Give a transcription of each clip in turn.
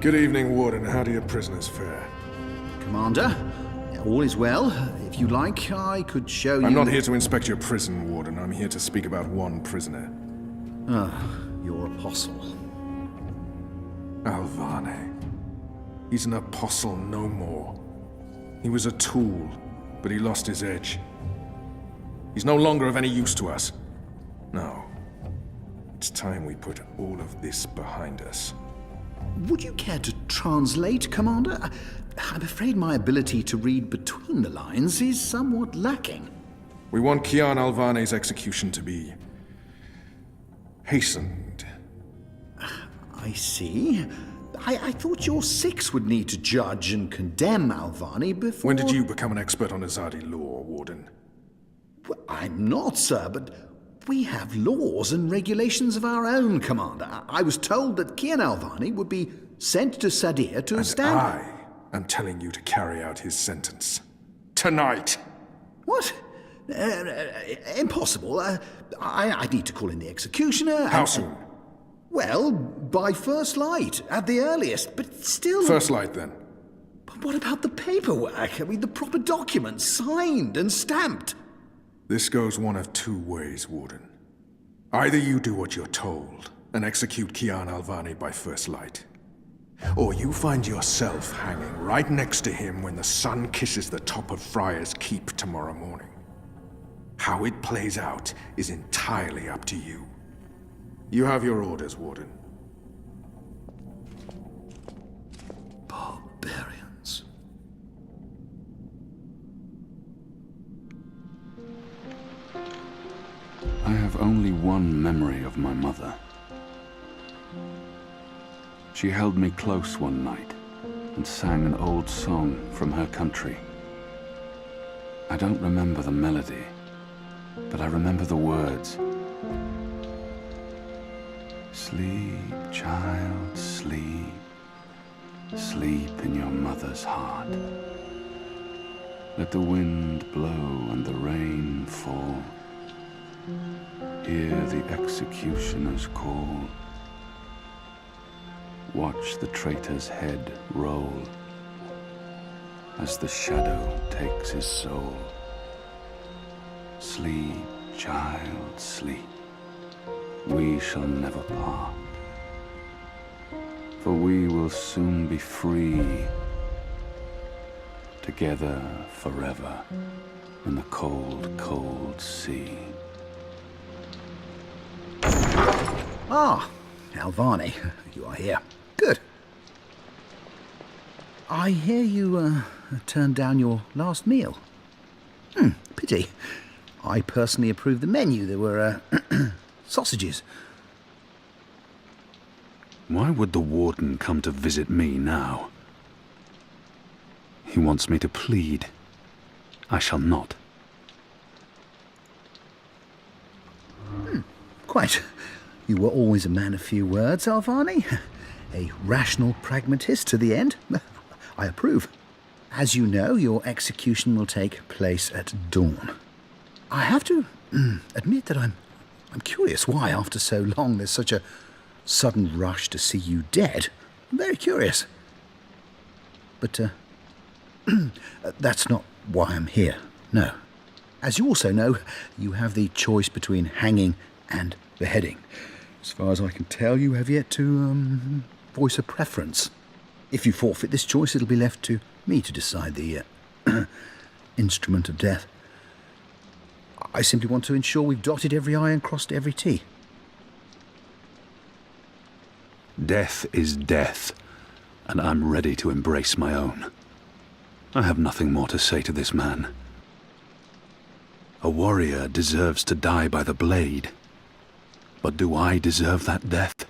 Good evening, Warden. How do your prisoners fare? Commander, all is well. If you like, I could show you... I'm not here to inspect your prison, Warden. I'm here to speak about one prisoner. Your apostle. Alvane. He's an apostle no more. He was a tool, but he lost his edge. He's no longer of any use to us. No. It's time we put all of this behind us. Would you care to translate, Commander? I'm afraid my ability to read between the lines is somewhat lacking. We want Kian Alvane's execution to be... hastened. I see. I thought your six would need to judge and condemn Alvane before... When did you become an expert on Azadi law, Warden? Well, I'm not, sir, but we have laws and regulations of our own, Commander. I was told that Kian Alvane would be sent to Sadir to stand... I am telling you to carry out his sentence. Tonight! What? Impossible. I need to call in the executioner. How soon? Well, by first light, at the earliest, but still... First light, then. But what about the paperwork? I mean, the proper documents, signed and stamped. This goes one of two ways, Warden. Either you do what you're told and execute Kian Alvane by first light, or you find yourself hanging right next to him when the sun kisses the top of Friar's Keep tomorrow morning. How it plays out is entirely up to you. You have your orders, Warden. Barbarians. I have only one memory of my mother. She held me close one night and sang an old song from her country. I don't remember the melody, but I remember the words. Sleep, child, sleep. Sleep in your mother's heart. Let the wind blow and the rain fall. Hear the executioner's call. Watch the traitor's head roll as the shadow takes his soul. Sleep, child, sleep. We shall never part, for we will soon be free, together forever in the cold, cold sea. Ah, Alvane, you are here. Good. I hear you turned down your last meal. Pity. I personally approved the menu. There were sausages. Why would the warden come to visit me now? He wants me to plead. I shall not. Quite. You were always a man of few words, Alvane. A rational pragmatist to the end. I approve. As you know, your execution will take place at dawn. I have to admit that I'm curious why, after so long, there's such a sudden rush to see you dead. I'm very curious. But, that's not why I'm here, no. As you also know, you have the choice between hanging and beheading. As far as I can tell, you have yet to, voice a preference. If you forfeit this choice, it'll be left to me to decide the, instrument of death. I simply want to ensure we've dotted every I and crossed every T. Death is death, and I'm ready to embrace my own. I have nothing more to say to this man. A warrior deserves to die by the blade. But do I deserve that death?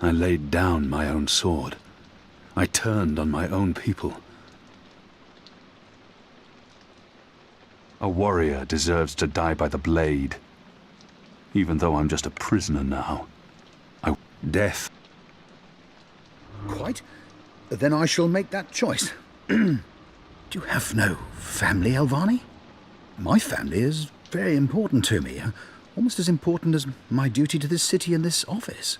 I laid down my own sword. I turned on my own people. A warrior deserves to die by the blade, even though I'm just a prisoner now. Death. Quite. Then I shall make that choice. Do you have no family, Alvane? My family is very important to me, almost as important as my duty to this city and this office.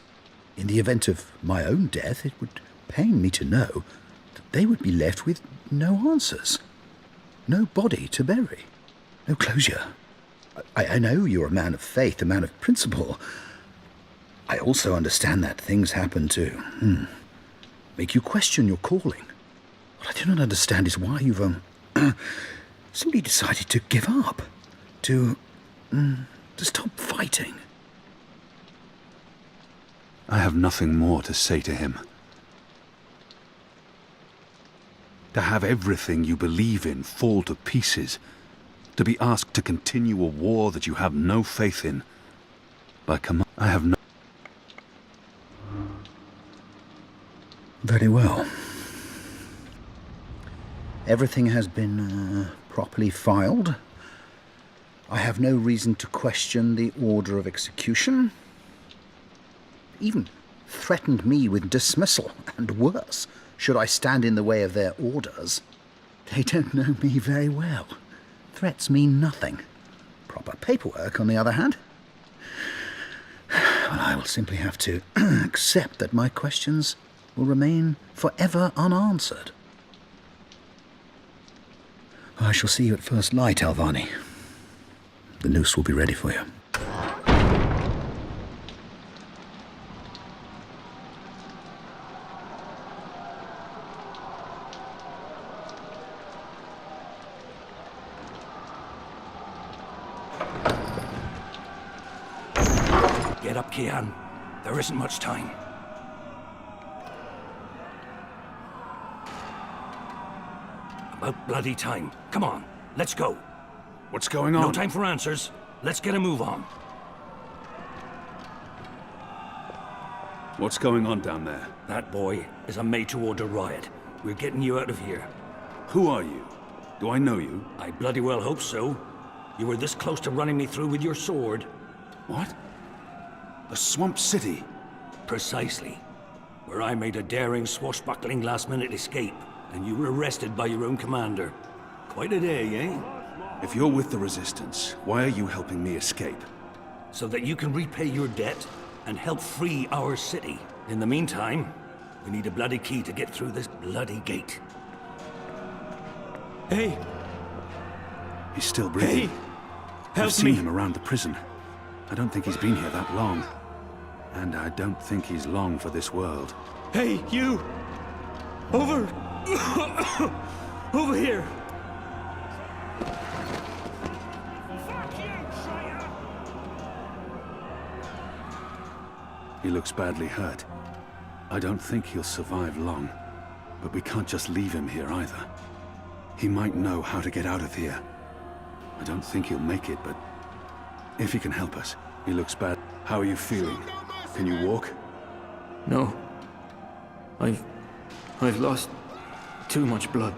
In the event of my own death, it would pain me to know that they would be left with no answers, no body to bury, no closure. I know you're a man of faith, a man of principle. I also understand that things happen to make you question your calling. What I do not understand is why you've simply decided to give up, to stop fighting. I have nothing more to say to him. To have everything you believe in fall to pieces. To be asked to continue a war that you have no faith in. By command, I have no... Very well. Everything has been properly filed. I have no reason to question the order of execution. Even threatened me with dismissal, and worse, should I stand in the way of their orders. They don't know me very well. Threats mean nothing. Proper paperwork, on the other hand. Well, I will simply have to accept that my questions will remain forever unanswered. I shall see you at first light, Alvani. The noose will be ready for you. Get up, Kian. There isn't much time. About bloody time. Come on, let's go. What's going on? No time for answers. Let's get a move on. What's going on down there? That boy is a made-to-order riot. We're getting you out of here. Who are you? Do I know you? I bloody well hope so. You were this close to running me through with your sword. What? The Swamp City? Precisely. Where I made a daring, swashbuckling last-minute escape, and you were arrested by your own commander. Quite a day, eh? If you're with the Resistance, why are you helping me escape? So that you can repay your debt and help free our city. In the meantime, we need a bloody key to get through this bloody gate. Hey! He's still breathing. Hey! I've Help seen me! him around the prison. I don't think he's been here that long. And I don't think he's long for this world. Hey, you! Over! Over here! He looks badly hurt. I don't think he'll survive long. But we can't just leave him here either. He might know how to get out of here. I don't think he'll make it, but if he can help us. He looks bad. How are you feeling? Can you walk? No. I've lost too much blood.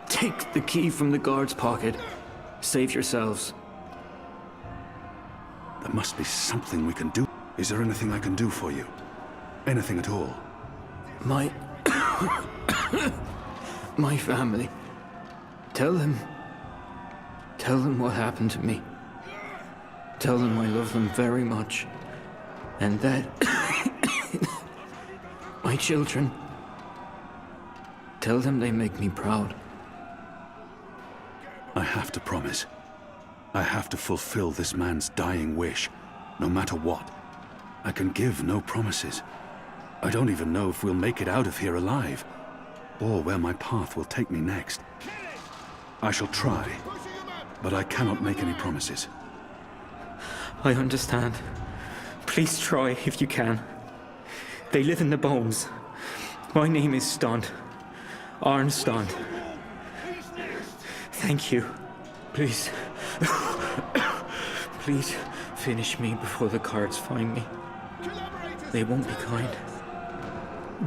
Take the key from the guard's pocket. Save yourselves. There must be something we can do. Is there anything I can do for you? Anything at all? My... my family. Tell them what happened to me. Tell them I love them very much. And that... my children. Tell them they make me proud. I have to promise. I have to fulfill this man's dying wish, no matter what. I can give no promises. I don't even know if we'll make it out of here alive, or where my path will take me next. I shall try, but I cannot make any promises. I understand. Please try if you can. They live in the bones. My name is Stond. Arn Stond. Thank you. Please. Please finish me before the guards find me. They won't be kind.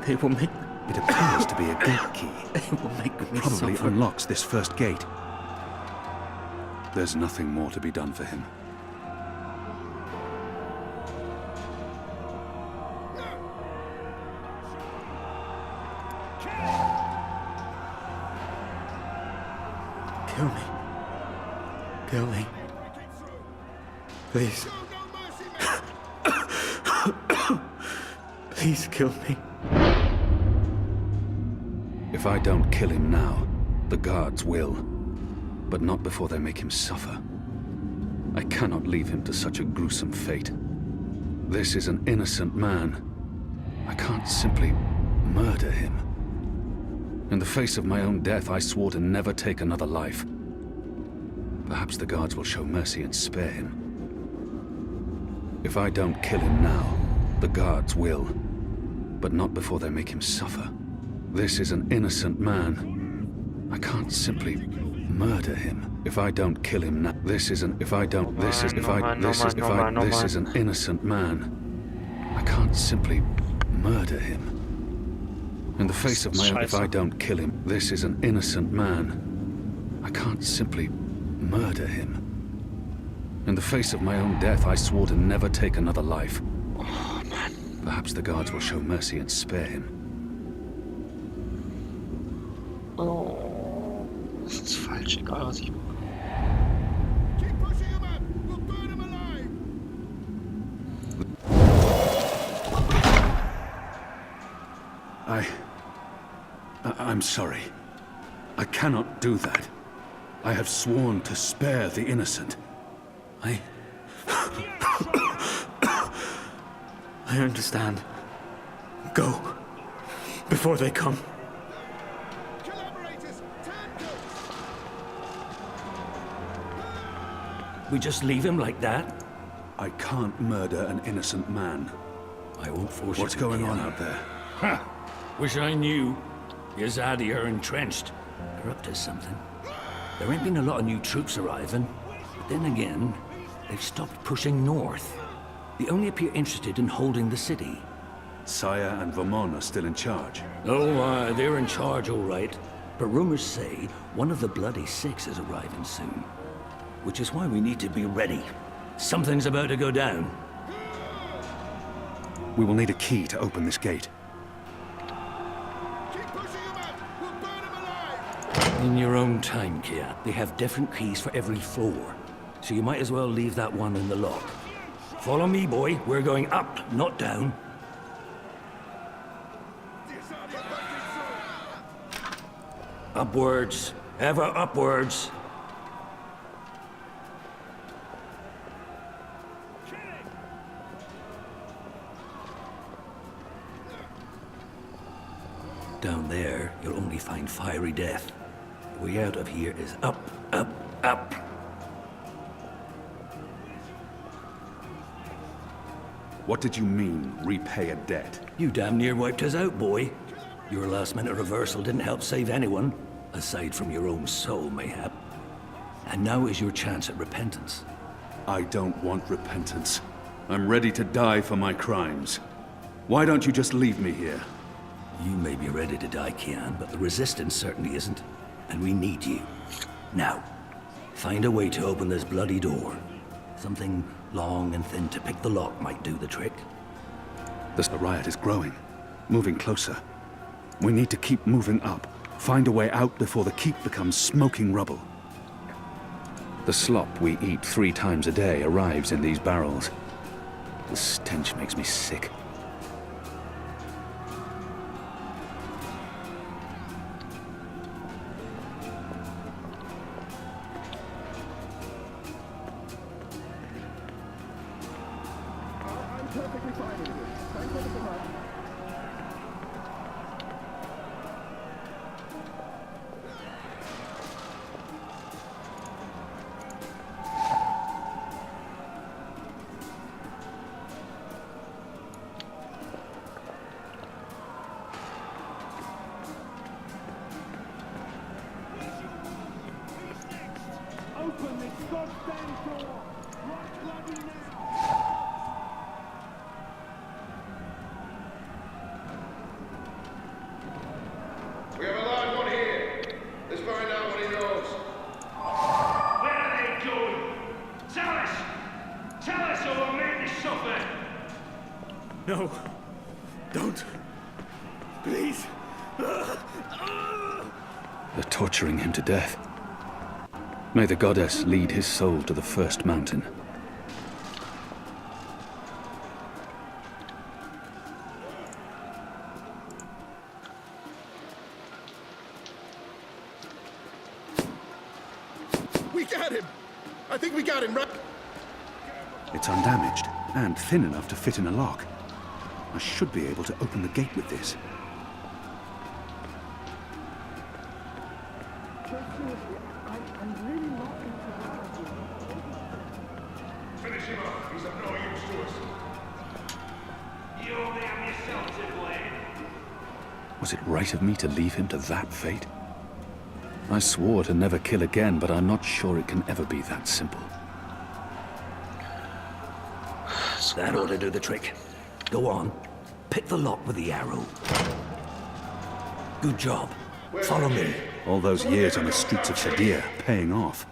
They will make... It appears to be a gate key. They will make me Probably suffer. unlocks this first gate. There's nothing more to be done for him. Kill me. Kill me. Please. Please kill me. If I don't kill him now, the guards will. But not before they make him suffer. I cannot leave him to such a gruesome fate. This is an innocent man. I can't simply murder him. In the face of my own death, I swore to never take another life. Perhaps the guards will show mercy and spare him. If I don't kill him now, the guards will. But not before they make him suffer. This is an innocent man. I can't simply murder him. If I don't kill him now, this is an innocent man. I can't simply murder him. In the face of my own, if I don't kill him, this is an innocent man. I can't simply murder him. In the face of my own death, I swore to never take another life. Oh, Mann. Perhaps the guards will show mercy and spare him. Oh, das ist falsch, egal was ich mache. Keep pushing him up! We'll burn him alive! I'm sorry. I cannot do that. I have sworn to spare the innocent. I understand. Go. Before they come. Collaborators, turn good! We just leave him like that? I can't murder an innocent man. I won't force you What's to, going on Kian. out there? Ha! Wish I knew. Yazadi are entrenched. They're up to something. There ain't been a lot of new troops arriving. But then again, they've stopped pushing north. They only appear interested in holding the city. Saya and Vermon are still in charge. Oh, they're in charge, all right. But rumors say one of the Bloody Six is arriving soon. Which is why we need to be ready. Something's about to go down. We will need a key to open this gate. Keep pushing him up! We'll burn him alive! In your own time, Kian. They have different keys for every floor. So you might as well leave that one in the lock. Follow me, boy. We're going up, not down. Upwards. Ever upwards. Down there, you'll only find fiery death. The way out of here is up, up, up. What did you mean, repay a debt? You damn near wiped us out, boy. Your last-minute reversal didn't help save anyone, aside from your own soul, mayhap. And now is your chance at repentance. I don't want repentance. I'm ready to die for my crimes. Why don't you just leave me here? You may be ready to die, Kian, but the Resistance certainly isn't. And we need you. Now, find a way to open this bloody door. Something long and thin to pick the lock might do the trick. The riot is growing, moving closer. We need to keep moving up. Find a way out before the keep becomes smoking rubble. The slop we eat 3 times a day arrives in these barrels. The stench makes me sick. Open this goddamn door! Right bloody now! We have a live one here. Let's find out what he knows. Where are they going? Tell us! Tell us or we'll make you suffer! No. Don't. Please. They're torturing him to death. May the goddess lead his soul to the first mountain. We got him! I think we got him, right? It's undamaged, and thin enough to fit in a lock. I should be able to open the gate with this. Finish him off. He's of no use to us. You only have yourself to blame. Was it right of me to leave him to that fate? I swore to never kill again, but I'm not sure it can ever be that simple. That ought to do the trick. Go on. Pick the lock with the arrow. Good job. Follow me. All those years on the streets of Shadir, paying off.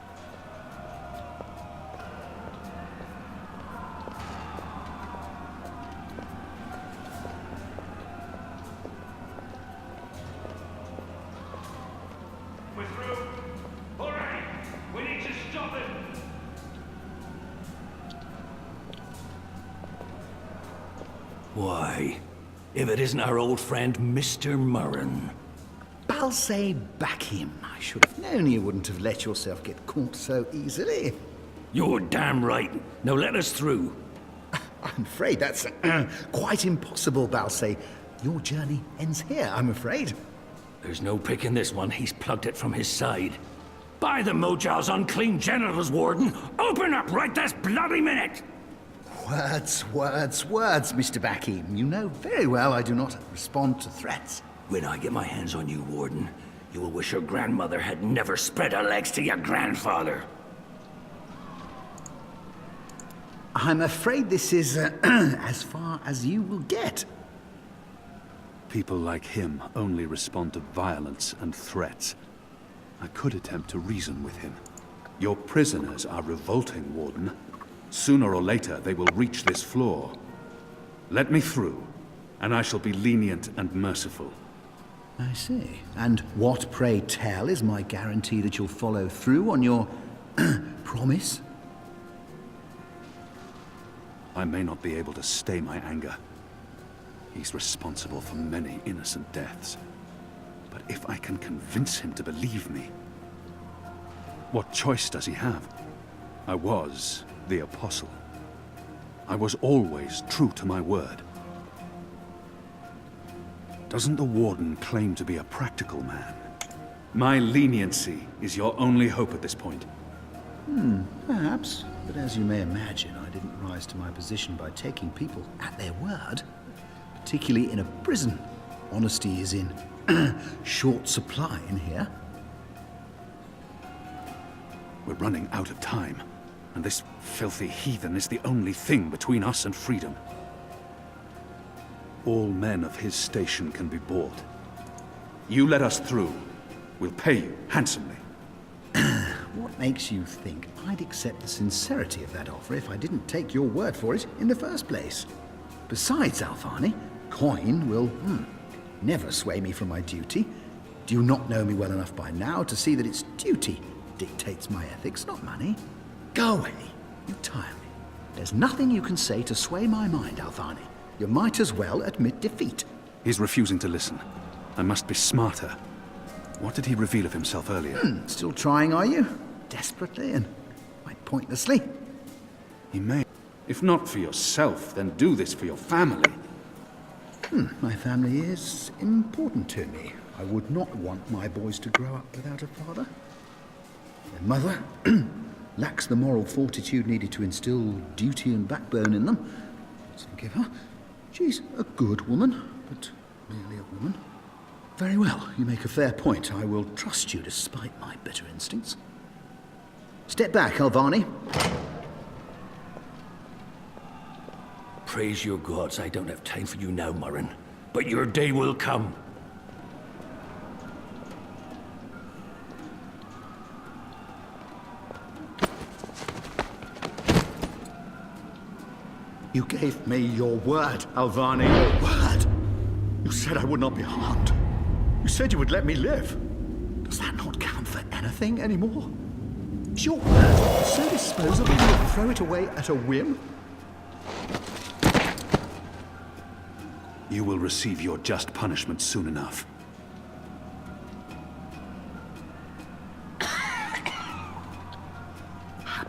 We're through. Hurry! We need to stop him. Why, if it isn't our old friend, Mr. Murren. Balsay Bakim. I should have known you wouldn't have let yourself get caught so easily. You're damn right. Now let us through. I'm afraid that's quite impossible, Balsay. Your journey ends here, I'm afraid. There's no picking this one. He's plugged it from his side. By the Mojal's unclean genitals, Warden! Open up right this bloody minute! Words, Mr. Bakim. You know very well I do not respond to threats. When I get my hands on you, Warden, you will wish your grandmother had never spread her legs to your grandfather. I'm afraid this is as far as you will get. People like him only respond to violence and threats. I could attempt to reason with him. Your prisoners are revolting, Warden. Sooner or later, they will reach this floor. Let me through, and I shall be lenient and merciful. I see. And what, pray tell, is my guarantee that you'll follow through on your promise? I may not be able to stay my anger. He's responsible for many innocent deaths. But if I can convince him to believe me, what choice does he have? I was the apostle. I was always true to my word. Doesn't the Warden claim to be a practical man? My leniency is your only hope at this point. Perhaps. But as you may imagine, I didn't rise to my position by taking people at their word. Particularly in a prison. Honesty is in short supply in here. We're running out of time, and this filthy heathen is the only thing between us and freedom. All men of his station can be bought. You let us through, we'll pay you handsomely. What makes you think I'd accept the sincerity of that offer if I didn't take your word for it in the first place? Besides, Alfani, coin will never sway me from my duty. Do you not know me well enough by now to see that it's duty dictates my ethics, not money? Go away. You tire me. There's nothing you can say to sway my mind, Alfani. You might as well admit defeat. He's refusing to listen. I must be smarter. What did he reveal of himself earlier? Still trying, are you? Desperately and quite pointlessly. He may. If not for yourself, then do this for your family. My family is important to me. I would not want my boys to grow up without a father. Their mother lacks the moral fortitude needed to instill duty and backbone in them. Let's forgive her. She's a good woman, but merely a woman. Very well, you make a fair point. I will trust you despite my bitter instincts. Step back, Alvani. Praise your gods, I don't have time for you now, Murren. But your day will come. You gave me your word, Alvani. Your word. You said I would not be harmed. You said you would let me live. Does that not count for anything anymore? Is your word so disposable you would throw it away at a whim? You will receive your just punishment soon enough.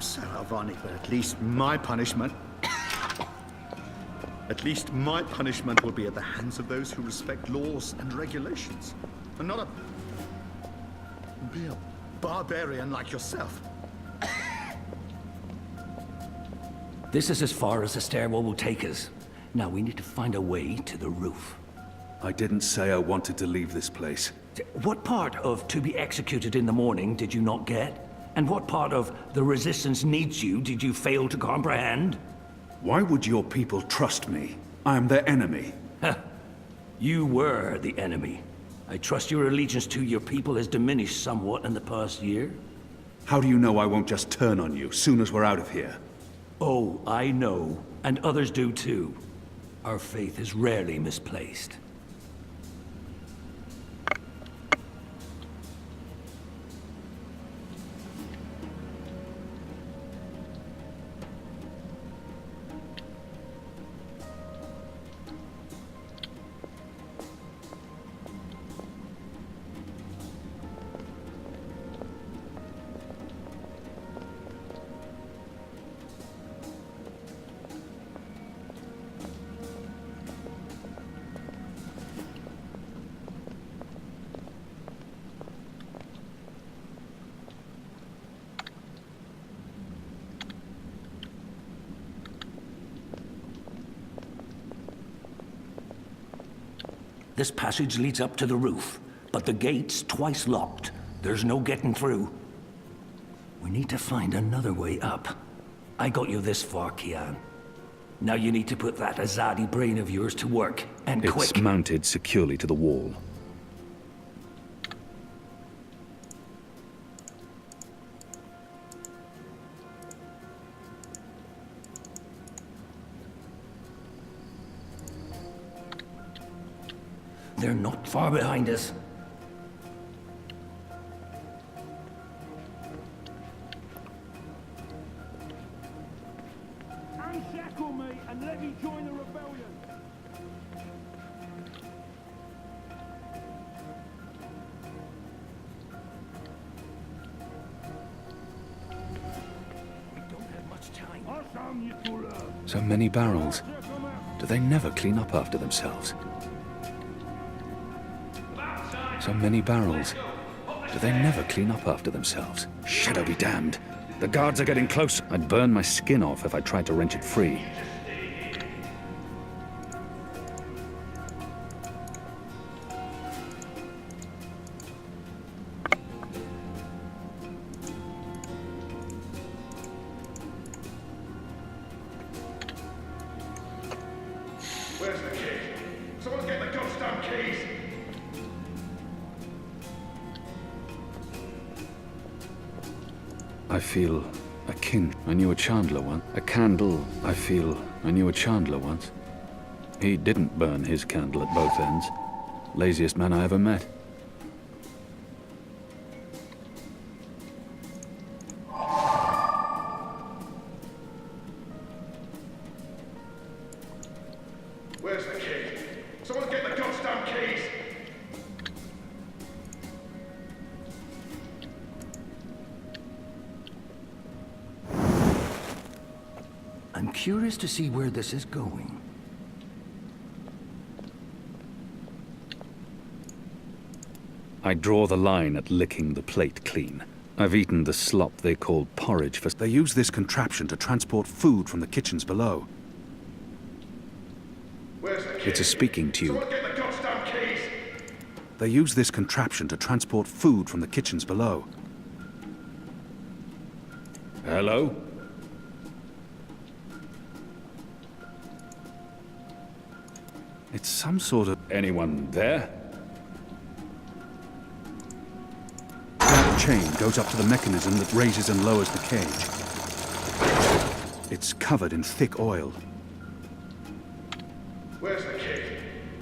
Perhaps so, Alvani, but at least my punishment... At least my punishment will be at the hands of those who respect laws and regulations, and not a real barbarian like yourself. This is as far as the stairwell will take us. Now we need to find a way to the roof. I didn't say I wanted to leave this place. What part of to be executed in the morning did you not get? And what part of the resistance needs you did you fail to comprehend? Why would your people trust me? I am their enemy. You were the enemy. I trust your allegiance to your people has diminished somewhat in the past year. How do you know I won't just turn on you soon as we're out of here? Oh, I know. And others do too. Our faith is rarely misplaced. This passage leads up to the roof, but the gate's twice locked. There's no getting through. We need to find another way up. I got you this far, Kian. Now you need to put that Azadi brain of yours to work, and quick. It's mounted securely to the wall. They're not far behind us. Unshackle me and let me join the rebellion. We don't have much time. So many barrels. Do they never clean up after themselves? So many barrels. Do they never clean up after themselves? Shadow be damned. The guards are getting close. I'd burn my skin off if I tried to wrench it free. Where's the key? Someone get the goddamn keys! I feel akin. I knew a chandler once. A candle. I feel I knew a chandler once. He didn't burn his candle at both ends. Laziest man I ever met. Where's the key? Someone get the goddamn keys! I'm curious to see where this is going. I draw the line at licking the plate clean. I've eaten the slop they call porridge for... They use this contraption to transport food from the kitchens below. Where's the key? It's a speaking tube. Someone get the goddamn keys! They use this contraption to transport food from the kitchens below. Hello? It's some sort of... Anyone there? That chain goes up to the mechanism that raises and lowers the cage. It's covered in thick oil. Where's the key?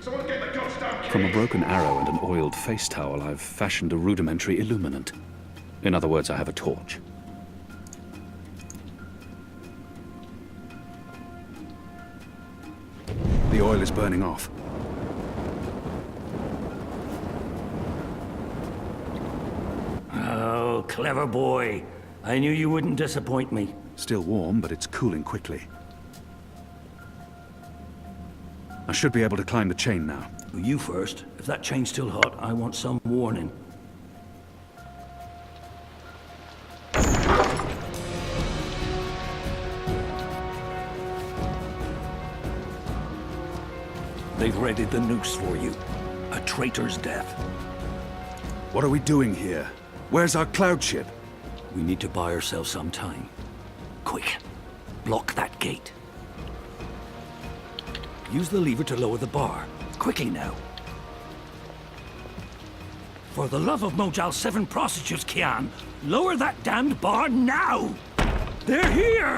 Someone get the goddamn keys! From a broken arrow and an oiled face towel, I've fashioned a rudimentary illuminant. In other words, I have a torch. The oil is burning off. Oh, clever boy. I knew you wouldn't disappoint me. Still warm, but it's cooling quickly. I should be able to climb the chain now. You first. If that chain's still hot, I want some warning. They've readied the noose for you. A traitor's death. What are we doing here? Where's our cloud ship? We need to buy ourselves some time. Quick. Block that gate. Use the lever to lower the bar. Quickly now. For the love of Mojal 7 prostitutes, Kian, lower that damned bar now! They're here!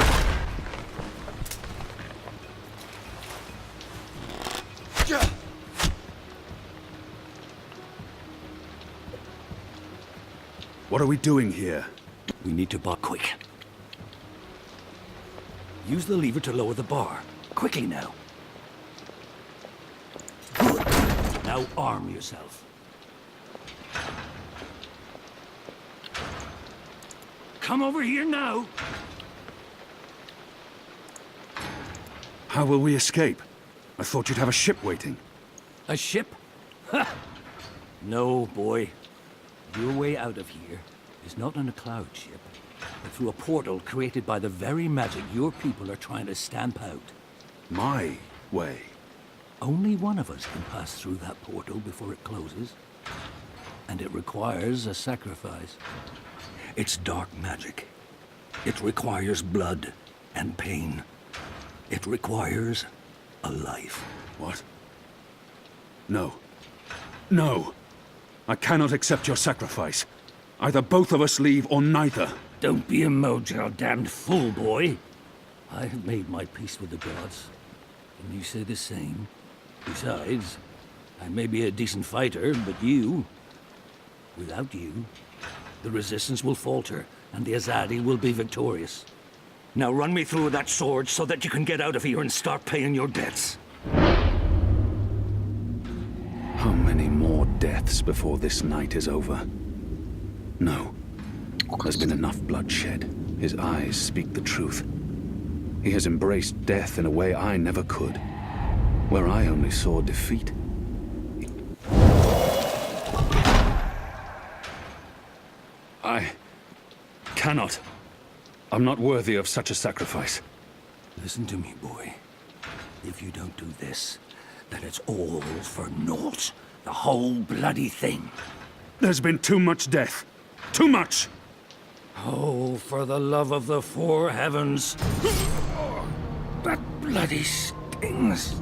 What are we doing here? We need to buy quick. Use the lever to lower the bar. Quickly now. Good. Now arm yourself. Come over here now. How will we escape? I thought you'd have a ship waiting. A ship? Ha! No, boy. Your way out of here is not on a cloud ship, but through a portal created by the very magic your people are trying to stamp out. My way. Only one of us can pass through that portal before it closes. And it requires a sacrifice. It's dark magic. It requires blood and pain. It requires a life. What? No. No! I cannot accept your sacrifice. Either both of us leave or neither. Don't be a Mojal damned fool, boy. I have made my peace with the gods. And you say the same. Besides, I may be a decent fighter, but you... Without you, the resistance will falter, and the Azadi will be victorious. Now run me through that sword so that you can get out of here and start paying your debts. How many more deaths before this night is over? No. There's been enough bloodshed. His eyes speak the truth. He has embraced death in a way I never could. Where I only saw defeat. I cannot. I'm not worthy of such a sacrifice. Listen to me, boy. If you don't do this, then it's all for naught. The whole bloody thing. There's been too much death. Too much! Oh, for the love of the four heavens. Oh, that bloody stings.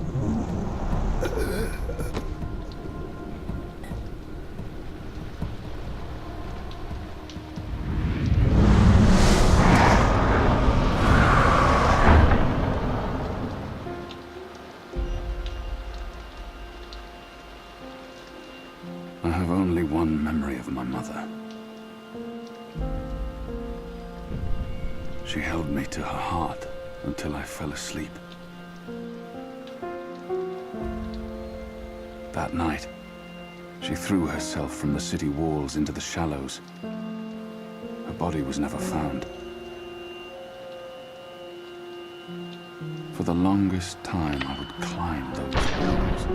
I have only one memory of my mother. She held me to her heart until I fell asleep. That night, she threw herself from the city walls into the shallows. Her body was never found. For the longest time, I would climb those walls,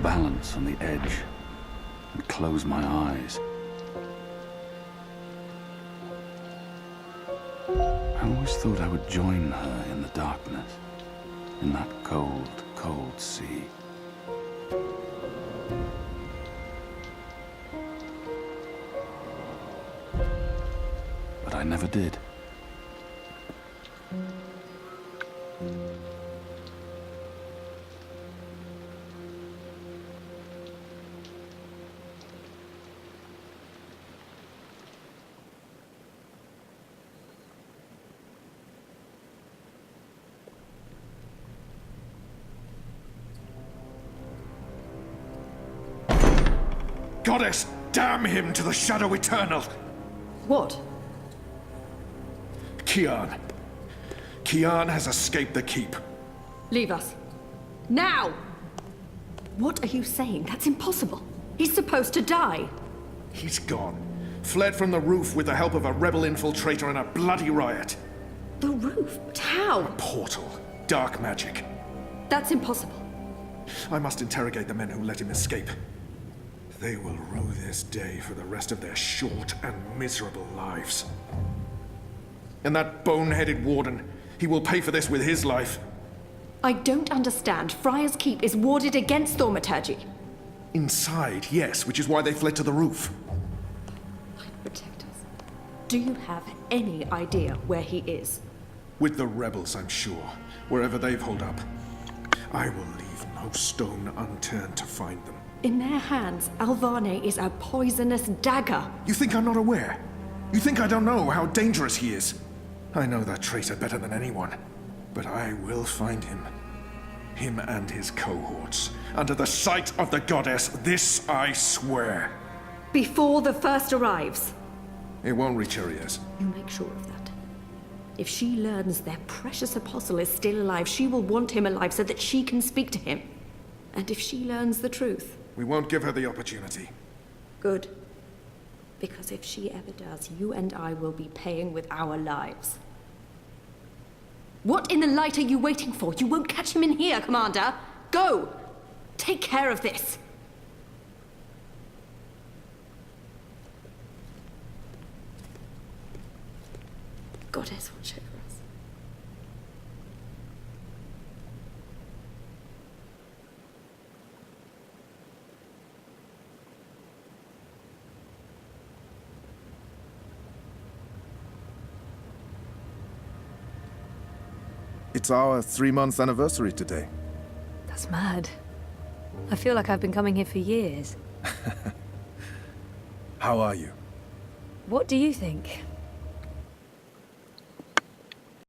balance on the edge, and close my eyes. I always thought I would join her in the darkness, in that cold, cold sea. But I never did. Goddess, damn him to the Shadow Eternal! What? Kian. Kian has escaped the keep. Leave us. Now! What are you saying? That's impossible. He's supposed to die. He's gone. Fled from the roof with the help of a rebel infiltrator and a bloody riot. The roof? But how? Portal. Dark magic. That's impossible. I must interrogate the men who let him escape. They will rue this day for the rest of their short and miserable lives. And that bone-headed warden, he will pay for this with his life. I don't understand. Friar's Keep is warded against thaumaturgy. Inside, yes, which is why they fled to the roof. Light protectors. Do you have any idea where he is? With the rebels, I'm sure. Wherever they've holed up. I will leave no stone unturned to find them. In their hands, Alvane is a poisonous dagger. You think I'm not aware? You think I don't know how dangerous he is? I know that traitor better than anyone. But I will find him. Him and his cohorts. Under the sight of the goddess, this I swear. Before the first arrives. It won't reach her ears. You make sure of that. If she learns their precious apostle is still alive, she will want him alive so that she can speak to him. And if she learns the truth... We won't give her the opportunity. Good. Because if she ever does, you and I will be paying with our lives. What in the light are you waiting for? You won't catch him in here, Commander. Go! Take care of this. Goddess watch over us. It's our 3-month anniversary today. That's mad. I feel like I've been coming here for years. How are you? What do you think?